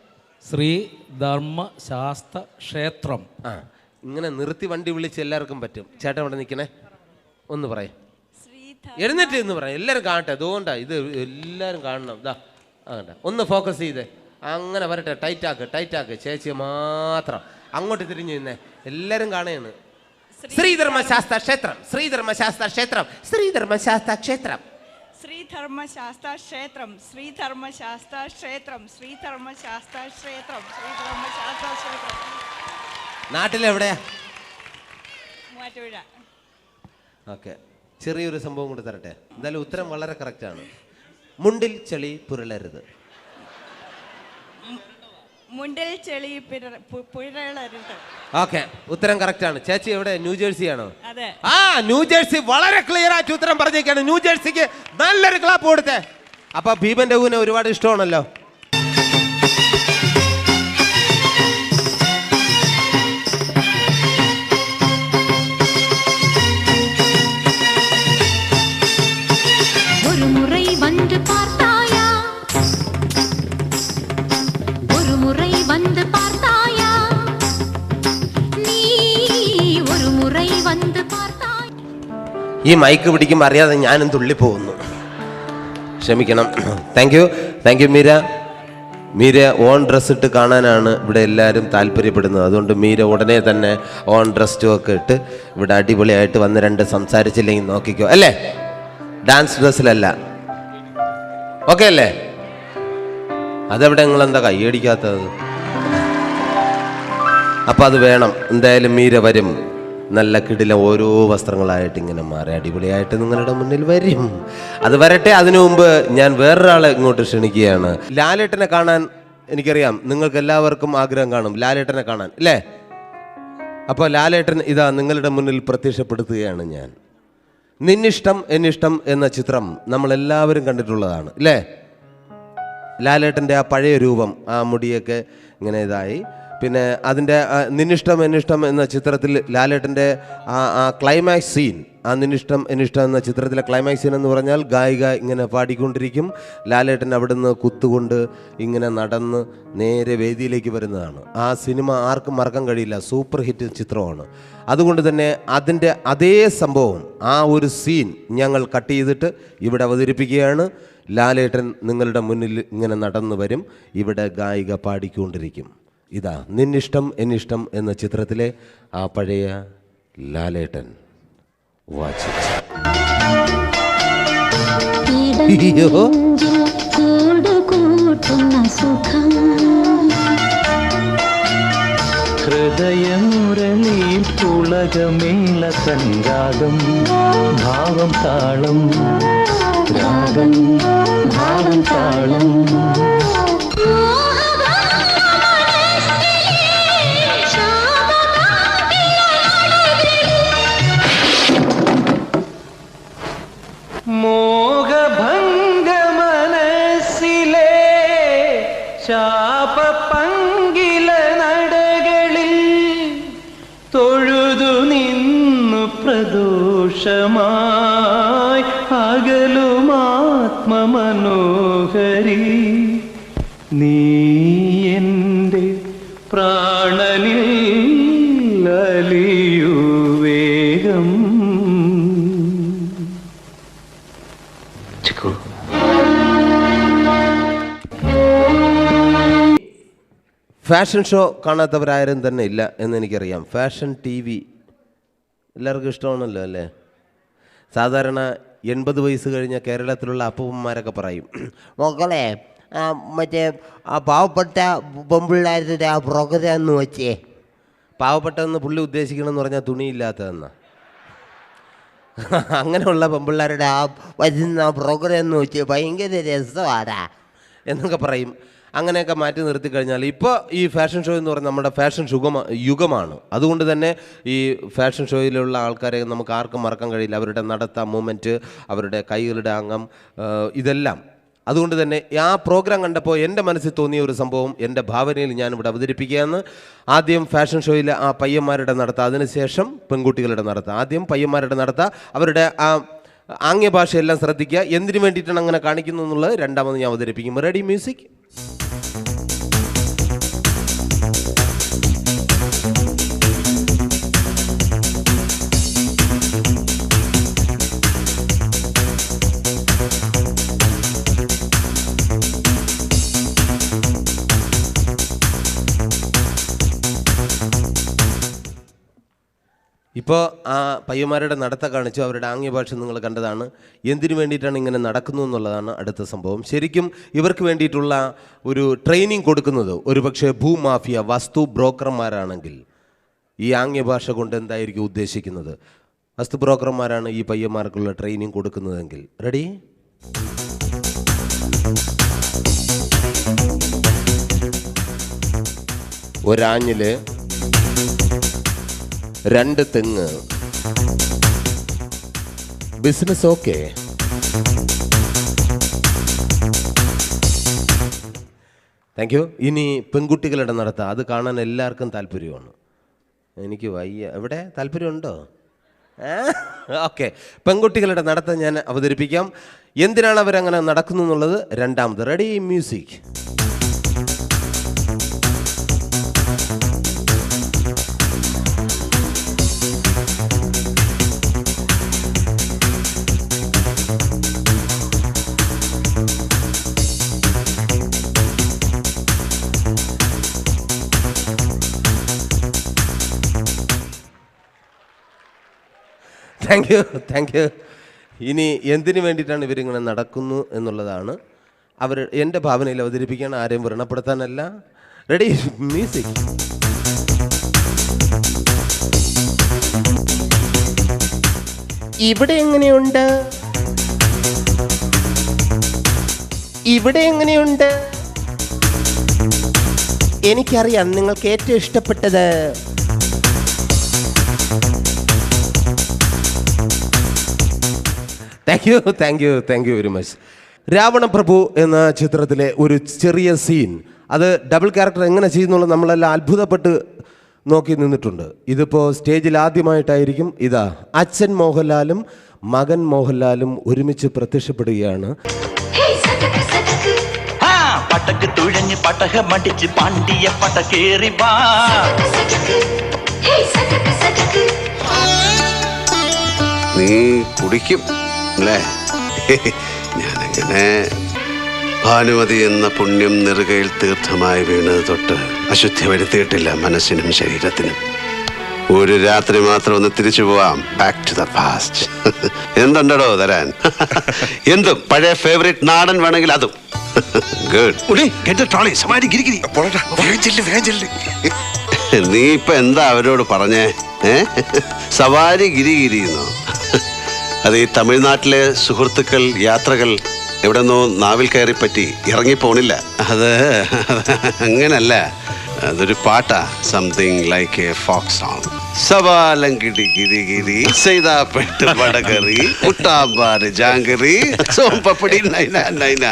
ശ്രീധർമ്മശാസ്ത്ര ക്ഷേത്രം.
ഇങ്ങനെ നിർത്തി വണ്ടി വിളിച്ച് എല്ലാവർക്കും പറ്റും. ചേട്ടൻ ഇവിടെ നിൽക്കണേ, ഒന്ന് പറയും. എഴുന്നേറ്റ് എന്ന് പറയാം, എല്ലാവരും കാണട്ടെ. അതുകൊണ്ടാ ഇത് എല്ലാവരും കാണണം. ഇതാ കണ്ട, ഒന്ന് ഫോക്കസ് ചെയ്തേ. അങ്ങനെ വരട്ടെ. ടൈറ്റാക്ക്. ചേച്ചിയെ മാത്രം അങ്ങോട്ട് തിരിഞ്ഞു നിന്നേ. എല്ലാവരും കാണുകയാണ്. ശ്രീധർമ്മശാസ്ത്ര ക്ഷേത്രം. നാട്ടിലെവിടെയാ? ഓക്കെ, ചെറിയൊരു സംഭവം കൂടി തരട്ടെ. എന്തായാലും ഉത്തരം വളരെ കറക്റ്റാണ്. മുണ്ടിൽ ചെളി പുരളരുത്. ഓക്കെ, ഉത്തരം കറക്റ്റാണ്. ചേച്ചി എവിടെ? ന്യൂജേഴ്സി ആണോ? ന്യൂജേഴ്സി. വളരെ ക്ലിയർ ആയിട്ട് ഉത്തരം പറഞ്ഞേക്കാണ്. ന്യൂജേഴ്സിക്ക് നല്ലൊരു ക്ലാപ്പ് കൊടുത്തേ. അപ്പൊ ഭീമൻ രഘുവിനെ ഒരുപാട് ഇഷ്ടമാണല്ലോ. ഈ മൈക്ക് പിടിക്കുമ്പോൾ അറിയാതെ ഞാനും തുള്ളിപ്പോകുന്നു, ക്ഷമിക്കണം. Thank you Meera on dress ഇട്ട് കാണാനാണ് ഇവിടെ എല്ലാവരും താല്പര്യപ്പെടുന്നത്. അതുകൊണ്ട് മീര ഉടനെ തന്നെ ഓൺ ഡ്രസ്സും ഒക്കെ ഇട്ട് ഇവിടെ അടിപൊളിയായിട്ട് വന്ന് രണ്ട് സംസാരിച്ചില്ലെങ്കിൽ നോക്കിക്കോ, അല്ലേ? ഡാൻസ് ഡ്രസ്സിലല്ല. ഓക്കെ അല്ലേ? അതെവിടെ നിങ്ങളെന്താ കൈയടിക്കാത്തത്? അപ്പം അത് വേണം. എന്തായാലും മീര വരും. നല്ല കിടില ഓരോ വസ്ത്രങ്ങളായിട്ട് ഇങ്ങനെ മാറി അടിപൊളിയായിട്ട് നിങ്ങളുടെ മുന്നിൽ വരും. അത് വരട്ടെ. അതിനു മുമ്പ് ഞാൻ വേറൊരാളെ ഇങ്ങോട്ട് ക്ഷണിക്കുകയാണ്. ലാലേട്ടനെ കാണാൻ എനിക്കറിയാം നിങ്ങൾക്ക് എല്ലാവർക്കും ആഗ്രഹം കാണും ലാലേട്ടനെ കാണാൻ, അല്ലേ? അപ്പോൾ ലാലേട്ടൻ ഇതാ നിങ്ങളുടെ മുന്നിൽ പ്രത്യക്ഷപ്പെടുത്തുകയാണ് ഞാൻ. നിന്നിഷ്ടം എന്നിഷ്ടം എന്ന ചിത്രം നമ്മളെല്ലാവരും കണ്ടിട്ടുള്ളതാണ്, അല്ലേ? ലാലേട്ടൻ്റെ ആ പഴയ രൂപം, ആ മുടിയൊക്കെ ഇങ്ങനെ ഇതായി. പിന്നെ അതിൻ്റെ നിന്നിഷ്ടം എന്നിഷ്ടം എന്ന ചിത്രത്തിൽ ലാലേട്ടൻ്റെ ആ ക്ലൈമാക്സ് സീൻ, ആ നിന്നിഷ്ടം എന്നിഷ്ടം എന്ന ചിത്രത്തിലെ ക്ലൈമാക്സ് സീൻ എന്ന് പറഞ്ഞാൽ ഗായിക ഇങ്ങനെ പാടിക്കൊണ്ടിരിക്കും, ലാലേട്ടൻ അവിടുന്ന് കുത്തുകൊണ്ട് ഇങ്ങനെ നടന്ന് നേരെ വേദിയിലേക്ക് വരുന്നതാണ്. ആ സിനിമ ആർക്കും മറക്കാൻ കഴിയില്ല, സൂപ്പർ ഹിറ്റ് ചിത്രമാണ്. അതുകൊണ്ട് തന്നെ അതിൻ്റെ അതേ സംഭവം, ആ ഒരു സീൻ ഞങ്ങൾ കട്ട് ചെയ്തിട്ട് ഇവിടെ അവതരിപ്പിക്കുകയാണ്. ലാലേട്ടൻ നിങ്ങളുടെ മുന്നിൽ ഇങ്ങനെ നടന്നു വരും, ഇവിടെ ഗായിക പാടിക്കൊണ്ടിരിക്കും. ഇതാ നിന്നിഷ്ടം എന്നിഷ്ടം എന്ന ചിത്രത്തിലെ ആ പഴയ ലാലേട്ടൻ. വാച്ച്.
ഹൃദയമുരളിയിൽ പുളകമേള സംഗാതം, ഭാവം താളം, രാഗം ഭാവം താളം. മോഹഭംഗ മനസ്സിലെ ശാപപങ്കില നടകളിൽ തൊഴുതു നിന്നു പ്രദോഷമായി അകലുമാത്മമനോഹരി. നീ എൻ്റെ പ്രാണനിൽ അലിയൂ വേഗം.
ഫാഷൻ ഷോ കാണാത്തവരാരും തന്നെ ഇല്ല എന്നെനിക്കറിയാം. ഫാഷൻ ടി വി എല്ലാവർക്കും ഇഷ്ടമാണല്ലോ, അല്ലേ? സാധാരണ 80 വയസ്സ് കഴിഞ്ഞ കേരളത്തിലുള്ള അപ്പൂപ്പന്മാരൊക്കെ പറയും, മക്കളെ മറ്റേ ആ പാവപ്പെട്ട പെമ്പിള്ളാരുടെ ആ പ്രോഗ്രാം എന്ന് വെച്ചേ. പാവപ്പെട്ടതെന്ന് പുള്ളി ഉദ്ദേശിക്കണമെന്ന് പറഞ്ഞാൽ തുണിയില്ലാത്തതെന്നാ. അങ്ങനെയുള്ള പെമ്പിള്ളാരുടെ ആ വരുന്ന പ്രോഗ്രാം എന്ന് വെച്ച് ഭയങ്കര രസമാടാ എന്നൊക്കെ പറയും. അങ്ങനെയൊക്കെ മാറ്റി നിർത്തി കഴിഞ്ഞാൽ ഇപ്പോൾ ഈ ഫാഷൻ ഷോ എന്ന് പറഞ്ഞാൽ നമ്മുടെ ഫാഷൻ യുഗമാണ്. അതുകൊണ്ട് തന്നെ ഈ ഫാഷൻ ഷോയിലുള്ള ആൾക്കാരെ നമുക്ക് ആർക്കും മറക്കാൻ കഴിയില്ല. അവരുടെ നടത്ത, മൂമെൻറ്റ്, അവരുടെ കൈകളുടെ അംഗം, ഇതെല്ലാം. അതുകൊണ്ട് തന്നെ ആ പ്രോഗ്രാം കണ്ടപ്പോൾ എൻ്റെ മനസ്സിൽ തോന്നിയ ഒരു സംഭവം എൻ്റെ ഭാവനയിൽ ഞാനിവിടെ അവതരിപ്പിക്കുകയാണ്. ആദ്യം ഫാഷൻ ഷോയിൽ ആ പയ്യന്മാരുടെ നടത്താം, അതിനുശേഷം പെൺകുട്ടികളുടെ നടത്താം. ആദ്യം പയ്യന്മാരുടെ നടത്താം, അവരുടെ ആ ആംഗ്യ ഭാഷയെല്ലാം ശ്രദ്ധിക്കുക. എന്തിനു വേണ്ടിയിട്ടാണ് അങ്ങനെ കാണിക്കുന്നു എന്നുള്ളത് രണ്ടാമത് ഞാൻ അവതരിപ്പിക്കും. Ready, music. ഇപ്പോൾ ആ പയ്യന്മാരുടെ നടത്ത കാണിച്ചു, അവരുടെ ആംഗ്യ ഭാഷ നിങ്ങൾ കണ്ടതാണ്. എന്തിനു വേണ്ടിയിട്ടാണ് ഇങ്ങനെ നടക്കുന്നു എന്നുള്ളതാണ് അടുത്ത സംഭവം. ശരിക്കും ഇവർക്ക് വേണ്ടിയിട്ടുള്ള ഒരു ട്രെയിനിങ് കൊടുക്കുന്നത് ഒരുപക്ഷെ ഭൂമാഫിയ വസ്തു ബ്രോക്കർമാരാണെങ്കിൽ ഈ ആംഗ്യ ഭാഷ കൊണ്ട് എന്തായിരിക്കും ഉദ്ദേശിക്കുന്നത്? വസ്തു ബ്രോക്കർമാരാണ് ഈ പയ്യന്മാർക്കുള്ള ട്രെയിനിങ് കൊടുക്കുന്നതെങ്കിൽ. റെഡി? ഒരാഞ്ഞില് 2 തെങ്ങ്. Business okay. Thank U. ഇനി പെൺകുട്ടികളുടെ നടത്താം. അത് കാണാൻ എല്ലാവർക്കും താല്പര്യമാണ്. എനിക്ക് വയ്യ. എവിടെ താല്പര്യമുണ്ടോ? ഓക്കെ, പെൺകുട്ടികളുടെ നടത്തം ഞാൻ അവതരിപ്പിക്കാം. എന്തിനാണ് അവരങ്ങനെ നടക്കുന്നു എന്നുള്ളത് രണ്ടാമത്. Ready? Music. Thank you, thank U. ഇനി എന്തിനു വേണ്ടിയിട്ടാണ് ഇവരിങ്ങനെ നടക്കുന്നു എന്നുള്ളതാണ് അവർ എൻ്റെ ഭാവനയിൽ അവതരിപ്പിക്കാൻ, ആരെയും വ്രണപ്പെടുത്താനല്ല. റെഡി? മ്യൂസിക്. ഇവിടെ എങ്ങനെയുണ്ട്? ഇവിടെ എങ്ങനെയുണ്ട്? എനിക്കറിയാം നിങ്ങൾക്ക് ഏറ്റവും ഇഷ്ടപ്പെട്ടത്. Thank you, thank you, thank you very much. Ravana Prabhu എന്ന ചിത്രത്തിലെ ഒരു ചെറിയ സീൻ, അത് ഡബിൾ ക്യാരക്ടർ എങ്ങനെ ചെയ്യുന്നുള്ളത് നമ്മളെല്ലാം അത്ഭുതപ്പെട്ട് നോക്കി നിന്നിട്ടുണ്ട്. ഇതിപ്പോൾ സ്റ്റേജിൽ ആദ്യമായിട്ടായിരിക്കും. ഇതാ അച്ഛൻ മോഹൻലാലും മകൻ മോഹൻലാലും ഒരുമിച്ച് പ്രത്യക്ഷപ്പെടുകയാണ്.
പട്ടക്ക് തുഴഞ്ഞ് പട്ടക മടിച്ച് പാണ്ടിയ പട്ടക്കേറി വാ.
നീ കുടിക്കും അല്ലേ? ഞാനങ്ങനെ ഭാനുമതി എന്ന പുണ്യം നെറുകയിൽ തീർത്ഥമായി വീണത് തൊട്ട് അശുദ്ധി വരുത്തിയിട്ടില്ല മനസ്സിനും ശരീരത്തിനും. ഒരു രാത്രി മാത്രം ഒന്ന് തിരിച്ചു പോവാം. Back to the past. എന്തുണ്ടോ തരാൻ? എന്തും. പഴയ ഫേവറേറ്റ് നാടൻ വേണമെങ്കിൽ അതും. ഗുഡ്. നീ ഇപ്പൊ എന്താ അവരോട് പറഞ്ഞേ? സവാരി ഗിരിഗിരിന്നോ? അത് ഈ തമിഴ്നാട്ടിലെ സുഹൃത്തുക്കൾ യാത്രകൾ എവിടെന്നോ നാവിൽ കയറി പറ്റി ഇറങ്ങിപ്പോണില്ല. അത് അങ്ങനല്ല, അതൊരു പാട്ടാ. Something like a folk song. സവാലങ്കിടി ഗിരിഗിരി സൈതാപ്പെട്ട് വടകറി മുട്ടാമ്പാറ് ജാങ്കറി സോംപപ്പടി നൈന നൈന.